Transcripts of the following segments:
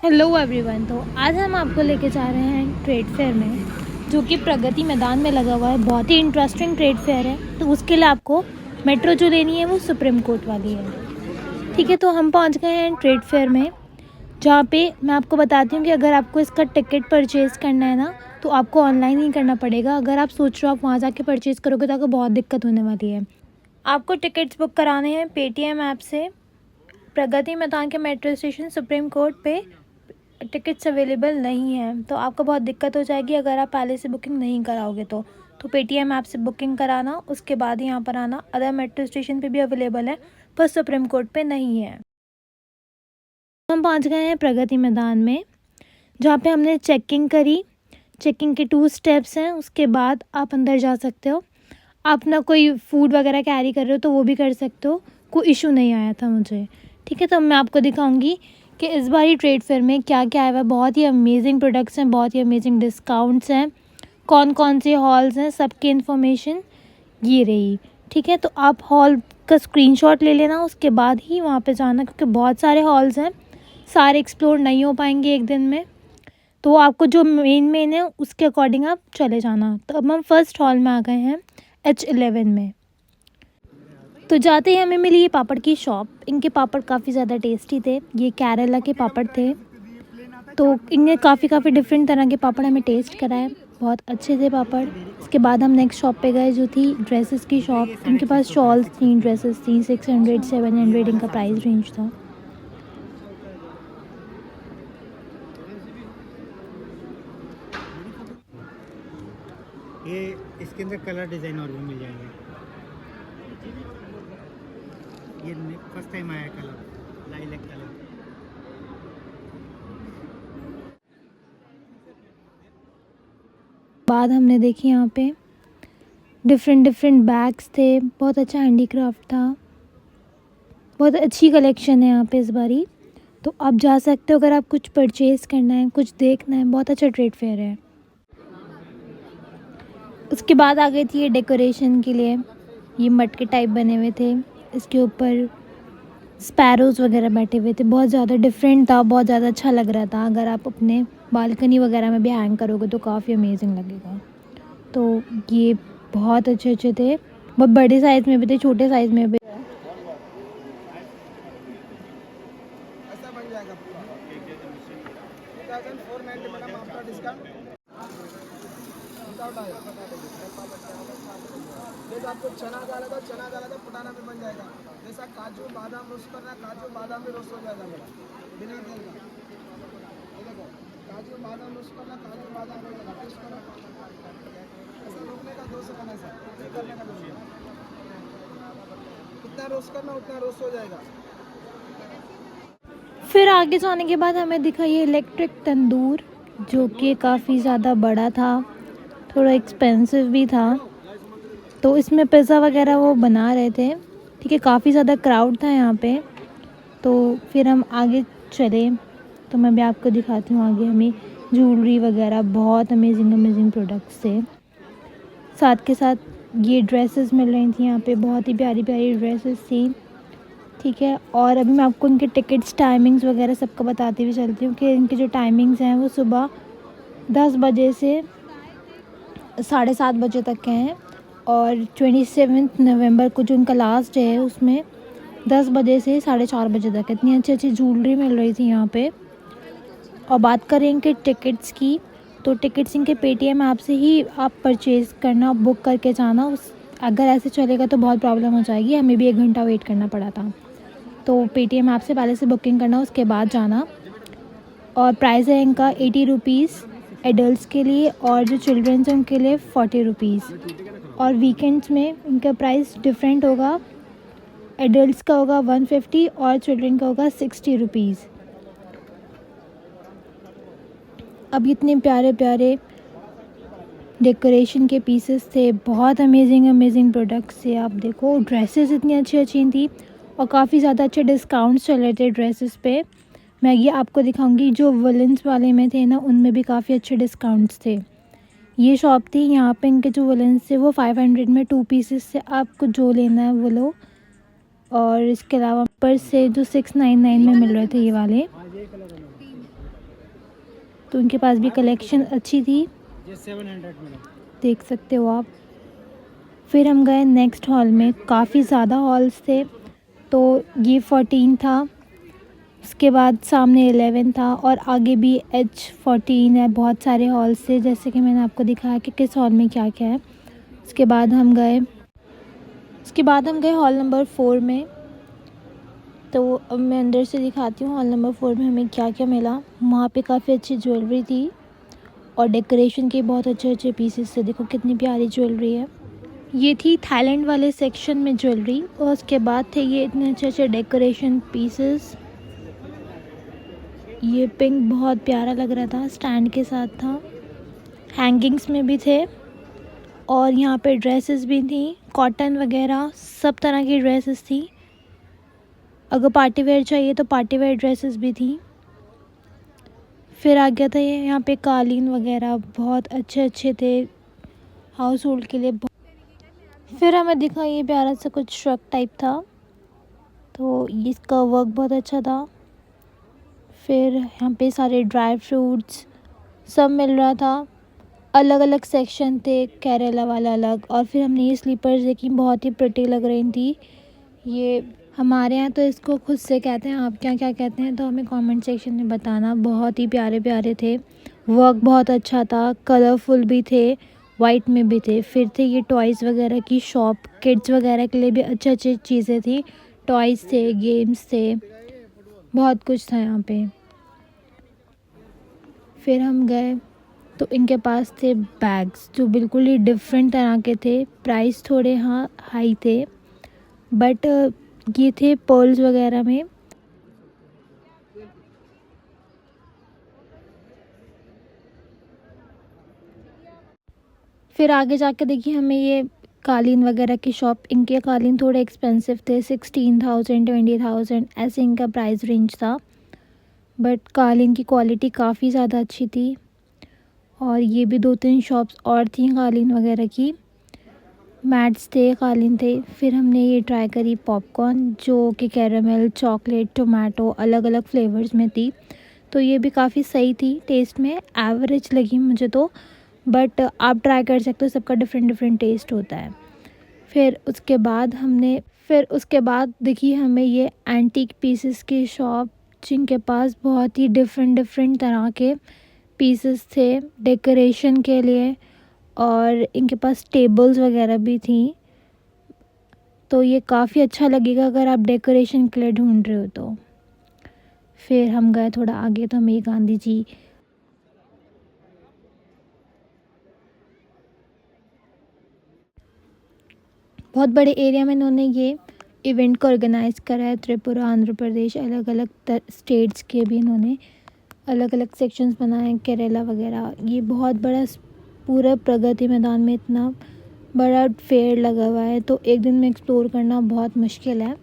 Hello everyone. तो आज हम आपको लेके जा रहे हैं ट्रेड फेयर में, जो कि प्रगति मैदान में लगा हुआ है। बहुत ही इंटरेस्टिंग ट्रेड फेयर है। तो उसके लिए आपको मेट्रो जो लेनी है वो सुप्रीम कोर्ट वाली है। ठीक है, तो हम पहुंच गए हैं ट्रेड फेयर में, जहाँ पे मैं आपको बताती हूँ कि अगर आपको इसका टिकट परचेज़ करना है ना, तो आपको ऑनलाइन ही करना पड़ेगा। अगर आप सोच रहे हो आप वहाँ जाके परचेज़ करोगे तो आपको बहुत दिक्कत होने वाली है। आपको टिकट्स बुक कराने हैं पेटीएम ऐप से। प्रगति मैदान के मेट्रो स्टेशन सुप्रीम कोर्ट पे टिकट्स अवेलेबल नहीं है, तो आपको बहुत दिक्कत हो जाएगी अगर आप पहले से बुकिंग नहीं कराओगे तो पेटीएम ऐप से बुकिंग कराना, उसके बाद ही यहाँ पर आना। अदर मेट्रो स्टेशन पे भी अवेलेबल है, पर सुप्रीम कोर्ट पे नहीं है। हम पहुँच गए हैं प्रगति मैदान में, जहाँ पे हमने चेकिंग करी। चेकिंग के 2 स्टेप्स हैं, उसके बाद आप अंदर जा सकते हो। आप अपना कोई फूड वगैरह कैरी कर रहे हो तो वो भी कर सकते हो, कोई इशू नहीं आया था मुझे। ठीक है, तो मैं आपको दिखाऊंगी कि इस बारी ट्रेड फेयर में क्या क्या आया हुआ है। बहुत ही अमेजिंग प्रोडक्ट्स हैं, बहुत ही अमेजिंग डिस्काउंट्स हैं, कौन कौन से हॉल्स हैं, सबकी इन्फॉर्मेशन ये रही। ठीक है, तो आप हॉल का स्क्रीनशॉट ले लेना, उसके बाद ही वहाँ पे जाना, क्योंकि बहुत सारे हॉल्स हैं, सारे एक्सप्लोर नहीं हो पाएंगे एक दिन में। तो आपको जो मेन है उसके अकॉर्डिंग आप चले जाना। तो अब हम फर्स्ट हॉल में आ गए हैं, H11 में। तो जाते ही हमें मिली ये पापड़ की शॉप। इनके पापड़ काफ़ी ज़्यादा टेस्टी थे। ये केरला के पापड़ थे, तो इनने काफ़ी डिफरेंट तरह के पापड़ हमें टेस्ट कराए, बहुत अच्छे थे पापड़। इसके बाद हम नेक्स्ट शॉप पे गए, जो थी ड्रेसेस की शॉप। इनके पास शॉल्स थी, ड्रेसेस थी, 600 700 इनका प्राइस रेंज था। ये इसके अंदर कलर डिज़ाइन और भी मिल जाएंगे। ये फर्स्ट टाइम आया कलर, लाइलैक कलर। बाद हमने देखी यहाँ पे डिफरेंट बैग्स थे, बहुत अच्छा हैंडीक्राफ्ट था, बहुत अच्छी कलेक्शन है यहाँ पे इस बारी। तो आप जा सकते हो अगर आप कुछ परचेज़ करना है, कुछ देखना है। बहुत अच्छा ट्रेड फेयर है। उसके बाद आ गई थी ये डेकोरेशन के लिए, ये मटके टाइप बने हुए थे, इसके ऊपर स्पैरोज़ वगैरह बैठे हुए थे। बहुत ज़्यादा डिफरेंट था, बहुत ज़्यादा अच्छा लग रहा था। अगर आप अपने बालकनी वगैरह में भी हैंग करोगे तो काफ़ी अमेजिंग लगेगा। तो ये बहुत अच्छे थे, बहुत बड़े साइज़ में भी थे, छोटे साइज़ में भी। ऐसा बन जाएगा पूरा 2490 मैडम आपका डिस्काउंट विदाउट आया। जैसे आपको चना डाला था फुटाना में बन जाएगा। जैसा काजू बादाम रोस्ट करना, काजू बादाम भी रोस्ट हो जाएगा मेरा बिना तेल का। ये देखो, काजू बादाम रोस्ट करना, काजू बादाम हो जाएगा। टेस्ट करो, ऐसा रोकने का 2 सेकंड, ऐसा करने का 2 सेकंड। कितना रोस्ट करना उतना रोस्ट हो जाएगा। फिर आगे जाने के बाद हमें दिखा ये इलेक्ट्रिक तंदूर, जो कि काफ़ी ज़्यादा बड़ा था, थोड़ा एक्सपेंसिव भी था। तो इसमें पिज़्ज़ा वगैरह वो बना रहे थे। ठीक है, काफ़ी ज़्यादा क्राउड था यहाँ पे। तो फिर हम आगे चले, तो मैं भी आपको दिखाती हूँ। आगे हमें ज्वेलरी वगैरह, बहुत अमेजिंग प्रोडक्ट्स थे। साथ के साथ ये ड्रेसेस मिल रही थी यहाँ पे, बहुत ही प्यारी ड्रेसेस थी। ठीक है, और अभी मैं आपको इनके टिकट्स, टाइमिंग्स वगैरह सबका बताती हुई चलती हूँ कि इनके जो टाइमिंग्स हैं वो सुबह 10 बजे से 7:30 बजे तक के हैं। और 27 नवंबर को जो इनका लास्ट डे है, उसमें 10 बजे से 4:30 बजे तक। इतनी अच्छी ज्वेलरी मिल रही थी यहाँ पे। और बात करें इनके टिकट्स की, तो टिकट्स इनके पेटीएम ऐप से ही आप परचेज़ करना, बुक करके जाना। अगर ऐसे चलेगा तो बहुत प्रॉब्लम हो जाएगी, हमें भी 1 घंटा वेट करना पड़ा था। तो पेटीएम ऐप से पहले से बुकिंग करना, उसके बाद जाना। और प्राइस है इनका 80 रुपीज़ एडल्ट्स के लिए, और जो चिल्ड्रंस हैं उनके लिए 40 रुपीज़। और वीकेंड्स में इनका प्राइस डिफरेंट होगा, एडल्ट्स का होगा 150 और चिल्ड्रन का होगा 60 रुपीज़। अब इतने प्यारे डेकोरेशन के पीसेस थे, बहुत अमेजिंग प्रोडक्ट्स थे। आप देखो, ड्रेसेस इतनी अच्छी थी, और काफ़ी ज़्यादा अच्छे डिस्काउंट्स चल रहे थे ड्रेसेस पे। मैं ये आपको दिखाऊंगी, जो वुलेंस वाले में थे ना, उनमें भी काफ़ी अच्छे डिस्काउंट्स थे। ये शॉप थी, यहाँ पे इनके जो वुलेंस थे वो 500 में 2 पीसेस से आपको जो लेना है वो लो। और इसके अलावा पर से जो 699 में मिल रहे थे ये वाले। तो उनके पास भी कलेक्शन अच्छी थी, ये 700 में। देख सकते हो आप। फिर हम गए नेक्स्ट हॉल में, काफ़ी ज़्यादा हॉल्स थे। तो ये 14 था, उसके बाद सामने 11 था और आगे भी H14 है। बहुत सारे हॉल्स थे, जैसे कि मैंने आपको दिखाया कि किस हॉल में क्या क्या है। उसके बाद हम गए हॉल नंबर 4 में। तो अब मैं अंदर से दिखाती हूँ हॉल नंबर 4 में हमें क्या क्या मिला। वहाँ पे काफ़ी अच्छी ज्वेलरी थी और डेकोरेशन के बहुत अच्छे अच्छे पीसेस थे। देखो कितनी प्यारी ज्वेलरी है। ये थी थाईलैंड वाले सेक्शन में ज्वेलरी, और उसके बाद थे ये इतने अच्छे अच्छे डेकोरेशन पीसेस। ये पिंक बहुत प्यारा लग रहा था, स्टैंड के साथ था। हैंगिंग्स में भी थे और यहाँ पे ड्रेसेस भी थी, कॉटन वगैरह सब तरह की ड्रेसेस थी। अगर पार्टी वेयर चाहिए तो पार्टी वेयर ड्रेसेस भी थी। फिर आ गया था ये यहाँ पे कालीन वगैरह, बहुत अच्छे अच्छे थे हाउस होल्ड के लिए। फिर हमें दिखा ये प्यारा सा कुछ श्रग टाइप था, तो इसका वर्क बहुत अच्छा था। फिर यहाँ पे सारे ड्राई फ्रूट्स सब मिल रहा था। अलग अलग सेक्शन थे, केरला वाला अलग। और फिर हमने ये स्लीपर्स देखी, बहुत ही प्रिटी लग रही थी। ये हमारे यहाँ तो इसको खुद से कहते हैं, आप क्या क्या कहते हैं तो हमें कमेंट सेक्शन में बताना। बहुत ही प्यारे प्यारे थे, वर्क बहुत अच्छा था, कलरफुल भी थे, वाइट में भी थे। फिर थे ये टॉयज़ वगैरह की शॉप, किड्स वगैरह के लिए भी अच्छी अच्छी चीज़ें थी। टॉयज़ थे, गेम्स थे, बहुत कुछ था यहाँ पे। फिर हम गए तो इनके पास थे बैग्स जो बिल्कुल ही डिफरेंट तरह के थे। प्राइस थोड़े हाँ हाई थे, बट ये थे पर्ल्स वगैरह में। फिर आगे जाके देखिए हमें ये कालीन वगैरह की शॉप। इनके कालीन थोड़े एक्सपेंसिव थे, 16,000 20,000 ऐसे इनका प्राइस रेंज था, बट कालीन की क्वालिटी काफ़ी ज़्यादा अच्छी थी। और ये भी 2-3 शॉप्स और थी कालीन वगैरह की, मैट्स थे, कालीन थे। फिर हमने ये ट्राई करी पॉपकॉर्न, जो कि कैरामेल, चॉकलेट, टोमेटो अलग अलग फ्लेवर्स में थी। तो ये भी काफ़ी सही थी, टेस्ट में एवरेज लगी मुझे तो, बट आप ट्राई कर सकते हो, सबका डिफरेंट डिफरेंट टेस्ट होता है। फिर उसके बाद देखी हमें ये एंटीक पीसेस की शॉप, जिनके पास बहुत ही डिफरेंट डिफरेंट तरह के पीसेस थे डेकोरेशन के लिए, और इनके पास टेबल्स वगैरह भी थी। तो ये काफ़ी अच्छा लगेगा अगर आप डेकोरेशन के लिए ढूंढ रहे हो तो। फिर हम गए थोड़ा आगे तो हमें गांधी जी बहुत बड़े एरिया में इन्होंने ये इवेंट को ऑर्गेनाइज़ करा है। त्रिपुरा, आंध्र प्रदेश, अलग अलग स्टेट्स के भी इन्होंने अलग अलग सेक्शंस बनाए हैं, केरला वगैरह। ये बहुत बड़ा पूरा प्रगति मैदान में इतना बड़ा फेयर लगा हुआ है, तो एक दिन में एक्सप्लोर करना बहुत मुश्किल है।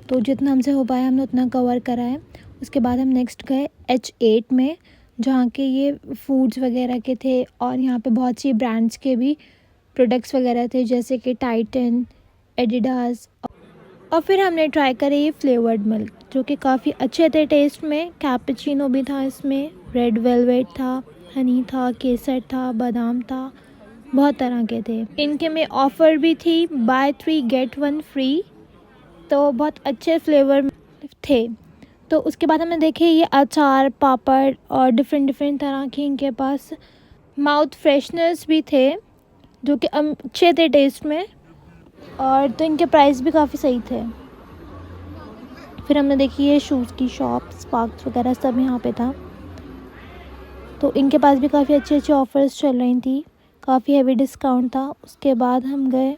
तो जितना हमसे हो पाया हमने उतना कवर करा है। उसके बाद हम नेक्स्ट गए H8 में, जहाँ के ये फूड्स वगैरह के थे, और यहाँ पे बहुत सी ब्रांड्स के भी प्रोडक्ट्स वगैरह थे, जैसे कि टाइटन, एडिडास। और फिर हमने ट्राई करे ये फ्लेवर्ड मिल्क, जो कि काफ़ी अच्छे थे टेस्ट में। कैपुचिनो भी था इसमें, रेड वेलवेट था, हनी था, केसर था, बादाम था, बहुत तरह के थे। इनके में ऑफ़र भी थी, बाय 3 गेट 1 फ्री, तो बहुत अच्छे फ्लेवर थे। तो उसके बाद हमने देखे ये अचार, पापड़ और डिफरेंट डिफरेंट तरह के इनके पास माउथ फ्रेशनर्स भी थे, जो कि अच्छे थे टेस्ट में, और तो इनके प्राइस भी काफ़ी सही थे। फिर हमने देखी ये शूज़ की शॉप, स्पार्क्स वगैरह सब यहाँ पे था। तो इनके पास भी काफ़ी अच्छे अच्छे ऑफ़र्स चल रही थी, काफ़ी हैवी डिस्काउंट था। उसके बाद हम गए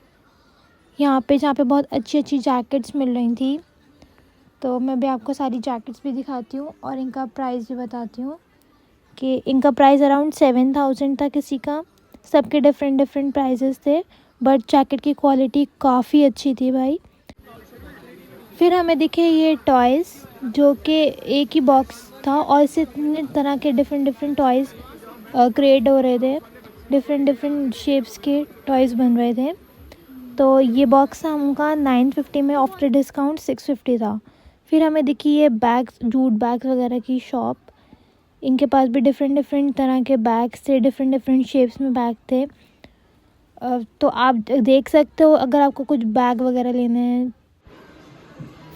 यहाँ पे, जहाँ पे बहुत अच्छी अच्छी जैकेट्स मिल रही थी। तो मैं भी आपको सारी जैकेट्स भी दिखाती हूँ और इनका प्राइस भी बताती हूँ कि इनका प्राइस अराउंड 7,000 था किसी का। सबके डिफरेंट डिफरेंट प्राइजेस थे, बट जैकेट की क्वालिटी काफ़ी अच्छी थी भाई। फिर हमें दिखे ये टॉयज़, जो कि एक ही बॉक्स था और इससे इतने तरह के डिफरेंट डिफरेंट टॉयज़ क्रिएट हो रहे थे, डिफरेंट डिफरेंट शेप्स के टॉयज़ बन रहे थे। तो ये बॉक्स हमका 950 में, आफ्टर डिस्काउंट 650 था। फिर हमें दिखी ये बैग्स, जूट बैग्स वगैरह की शॉप। इनके पास भी डिफरेंट डिफरेंट तरह के बैग्स थे, डिफरेंट डिफरेंट शेप्स में बैग थे। तो आप देख सकते हो अगर आपको कुछ बैग वगैरह लेने हैं।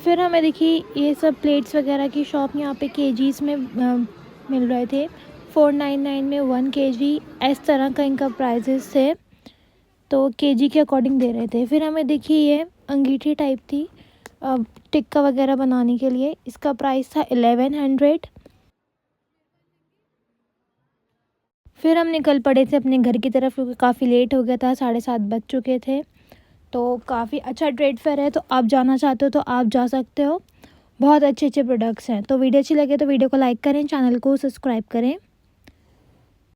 फिर हमें देखिए ये सब प्लेट्स वगैरह की शॉप यहाँ पे केजीज़ में मिल रहे थे। 499 में 1 kg इस तरह का इनका प्राइजेस थे, तो केजी के अकॉर्डिंग दे रहे थे। फिर हमें देखिए ये अंगीठी टाइप थी टिक्का वगैरह बनाने के लिए, इसका प्राइस था 1100। फिर हम निकल पड़े थे अपने घर की तरफ क्योंकि काफ़ी लेट हो गया था, 7:30 बज चुके थे। तो काफ़ी अच्छा ट्रेड फेयर है, तो आप जाना चाहते हो तो आप जा सकते हो। बहुत अच्छे अच्छे प्रोडक्ट्स हैं। तो वीडियो अच्छी लगे तो वीडियो को लाइक करें, चैनल को सब्सक्राइब करें।